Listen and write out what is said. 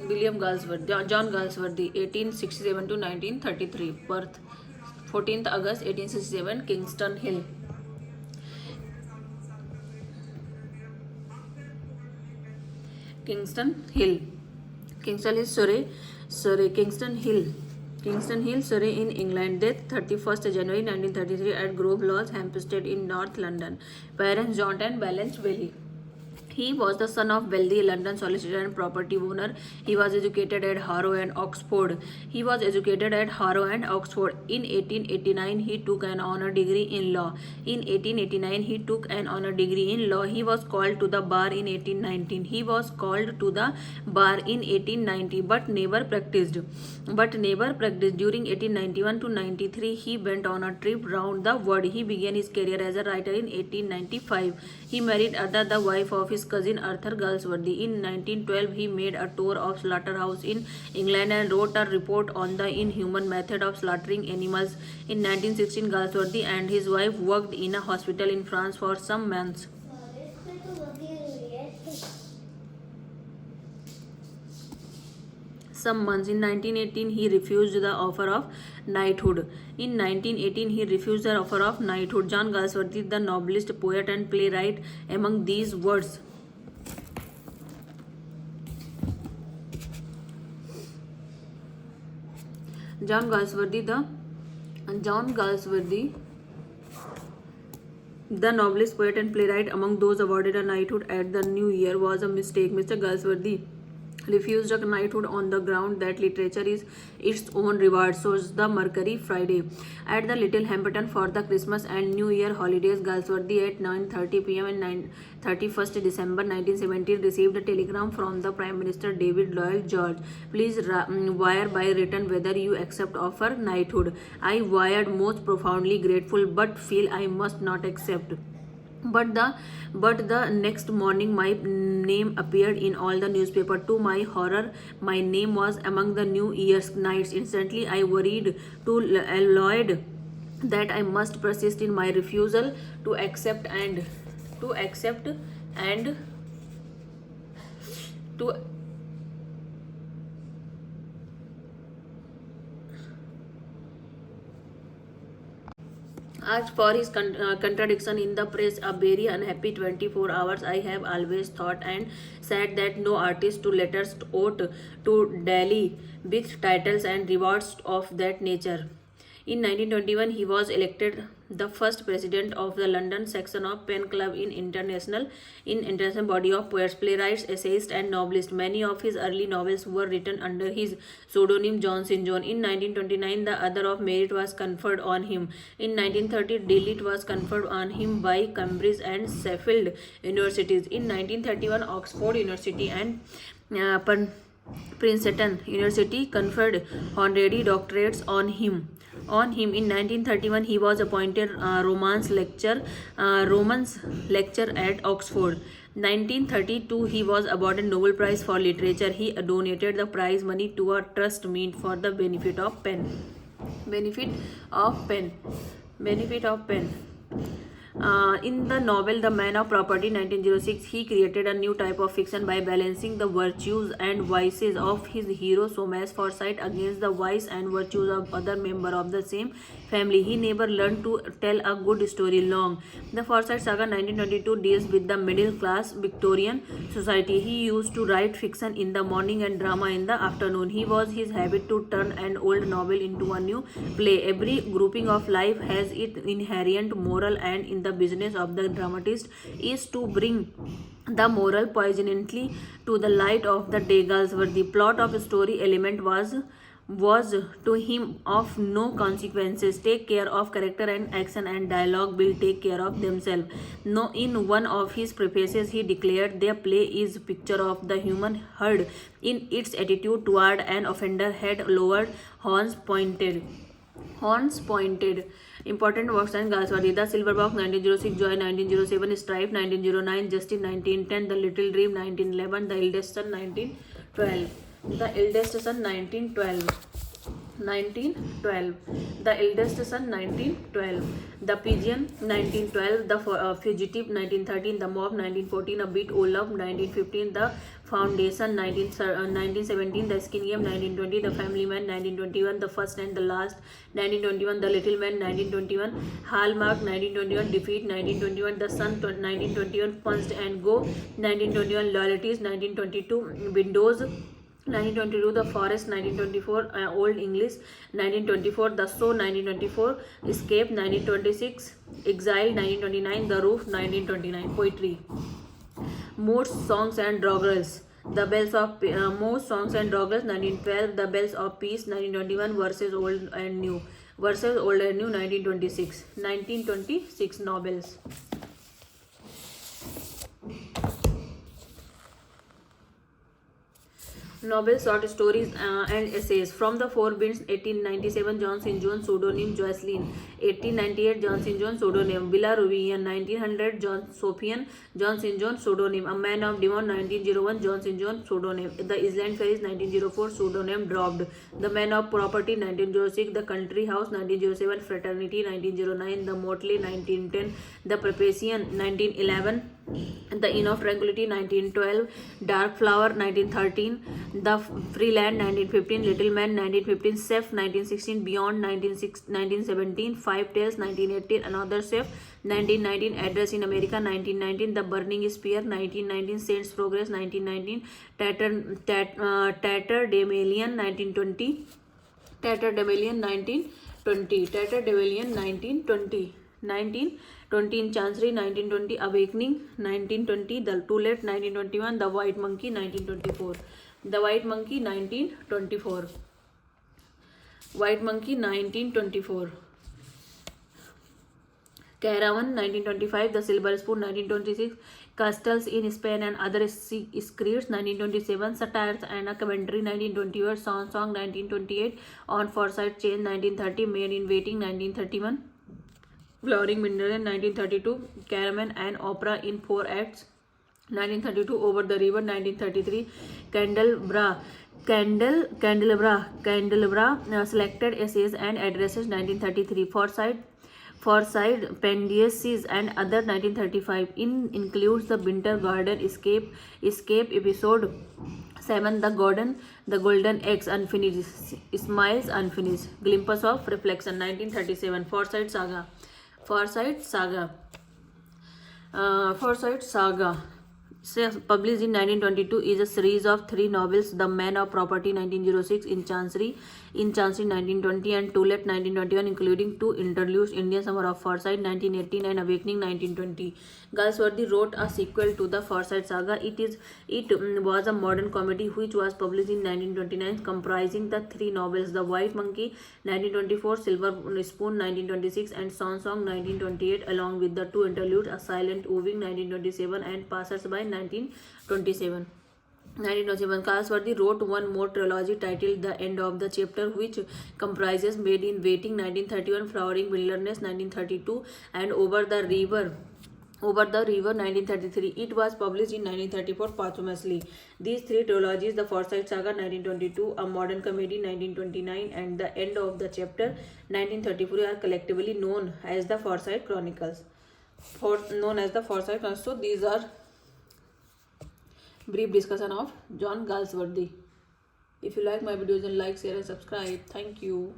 William Galsworthy, John Galsworthy, 1867 to 1933. Birth 14th August 1867, Kingston Hill. Kingston Hill. Kingston Hill, Surrey. Kingston Hill, Surrey in England. Death 31st January 1933 at Grove Lodge, Hampstead in North London. Parents John and Balance Valley. He was the son of wealthy London solicitor and property owner. He was educated at Harrow and Oxford. In 1889, he took an honor degree in law. He was called to the bar in 1890, but never practiced. During 1891 to 93, he went on a trip round the world. He began his career as a writer in 1895. He married Ada, the wife of his cousin Arthur Galsworthy. In 1912, he made a tour of slaughterhouse in England and wrote a report on the inhuman method of slaughtering animals. In 1916, Galsworthy and his wife worked in a hospital in France for some months. In 1918, he refused the offer of knighthood. John Galsworthy, the novelist, poet, and playwright, among these words. John Galsworthy, the novelist, poet, and playwright, among those awarded a knighthood at the New Year, was a mistake. Mr. Galsworthy refused a knighthood on the ground that literature is its own reward, shows the Mercury Friday. At the Little Hampton for the Christmas and New Year holidays, Galsworthy at 9:30 p.m. on 31st December 1917 received a telegram from the Prime Minister David Lloyd George. Please wire by written whether you accept offer knighthood. I wired, most profoundly grateful, but feel I must not accept. But the next morning my name appeared in all the newspaper. To my horror, my name was among the New Year's Knights. Instantly I worried to Lloyd that I must persist in my refusal to accept and to asked for his contradiction in the press. A very unhappy 24 hours, I have always thought and said that no artist to letters ought to dally with titles and rewards of that nature. In 1921, he was elected the first president of the London section of Pen Club in international body of poets, playwrights, essayists, and novelists. Many of his early novels were written under his pseudonym John St. John. In 1929, the Order of Merit was conferred on him. In 1930, D.Litt was conferred on him by Cambridge and Sheffield universities. In 1931, Oxford University and Princeton University conferred honorary doctorates on him. In 1931, he was appointed Romance lecturer at Oxford. 1932, he was awarded Nobel Prize for Literature. He donated the prize money to a trust meant for the benefit of pen. In the novel The Man of Property, 1906, he created a new type of fiction by balancing the virtues and vices of his hero Thomas Forsyth against the vice and virtues of other members of the same family. He never learned to tell a good story long. The Forsyth Saga, 1922, deals with the middle-class Victorian society. He used to write fiction in the morning and drama in the afternoon. He was his habit to turn an old novel into a new play. Every grouping of life has its inherent moral, and in the business of the dramatist is to bring the moral poignantly to the light of the day. Galsworthy plot of story element was to him of no consequences. Take care of character, and action and dialogue will take care of themselves. No, in one of his prefaces he declared, their play is picture of the human herd in its attitude toward an offender, head lowered, horns pointed. Important works and Galsworthy: The Silver Box, 1906, Joy, 1907, Strife, 1909, Justin, 1910, The Little Dream, 1911, The Eldest Son, 1912. The Eldest Son, 1912. The Eldest Son, 1912. The Pigeon, 1912. The Fugitive, 1913. The Mob, 1914. A Bit O' Love, 1915. The Foundation 1917, The Skin Game 1920, The Family Man 1921, The First and the Last 1921, The Little Man 1921, Hallmark 1921, Defeat 1921, The Sun 1921, Punched and Go 1921, Loyalties 1922, Windows 1922, The Forest 1924, Old English 1924, The Show 1924, Escape 1926, Exile 1929, The Roof 1929. Poetry. Most Songs and Doggerels. The Bells of Most Songs and Doggerels 1912, The Bells of Peace 1921, Verses Old and New. Verses Old and New 1926. 1926 novels. Novels, short stories and essays. From the Four Winds 1897, John St. John, pseudonym Jocelyn. 1898, John St. John, pseudonym Villa Rubian. 1900, John Sophian, John St. John, pseudonym A Man of Devon. 1901, John St. John, pseudonym The Island Ferries. 1904, pseudonym Dropped. The Man of Property 1906, The Country House. 1907, Fraternity. 1909, The Motley. 1910, The Papacian. 1911, The Inn of Tranquility. 1912, Dark Flower. 1913, The Freeland. 1915, Little Man. 1915, Chef. 1916, Beyond. 1917, Five Tales. 1918, Another Chef. 1919, Address in America. 1919, The Burning Spear. 1919, Saints Progress. 1919, Tatterdemalion. 1920, Tatterdemalion. 1920, Tatterdemalion. 1920, 1920, In Chancery. 1920, Awakening. 1920, The Too Late. 1921, The White Monkey. 1924, The White Monkey. 1924, White Monkey. 1924, Caravan. 1925, The Silver Spoon. 1926, Castles in Spain and Other Secrets. 1927, Satires and a Commentary. 1928, Song 1928, On Forsyth Change. 1930, Maid in Waiting. 1931, Flowering Mineral. 1932, Caraman and Opera in 4 acts. 1932, Over the River. 1933, Candelabra, Selected Essays and Addresses. 1933, Forsyth, Pendencies and Other. 1935, includes The Winter Garden, Escape Episode 7, The Golden Eggs, Unfinished, Smiles Unfinished, Glimpse of Reflection. 1937, Forsyth Saga. Published in 1922, is a series of 3 novels: The Man of Property 1906, In Chancery 1920, and Too Late 1921, including 2 interludes: Indian Summer of Forsyth 1918 and Awakening 1920. Galsworthy wrote a sequel to the Forsyth Saga. It was a modern comedy which was published in 1929, comprising the 3 novels: The White Monkey 1924, Silver Spoon 1926, and Song 1928, along with the 2 interludes: A Silent Wooing 1927 and Passers-by 1927. Galsworthy wrote one more trilogy titled The End of the Chapter, which comprises Maid in Waiting 1931, Flowering Wilderness 1932, and Over the River 1933. It was published in 1934 posthumously. These 3 trilogies, The Forsyth Saga 1922, A Modern Comedy 1929, and The End of the Chapter 1934, are collectively known as the Forsyth Chronicles. So these are brief discussion of John Galsworthy. If you like my videos, then like, share and subscribe. Thank you.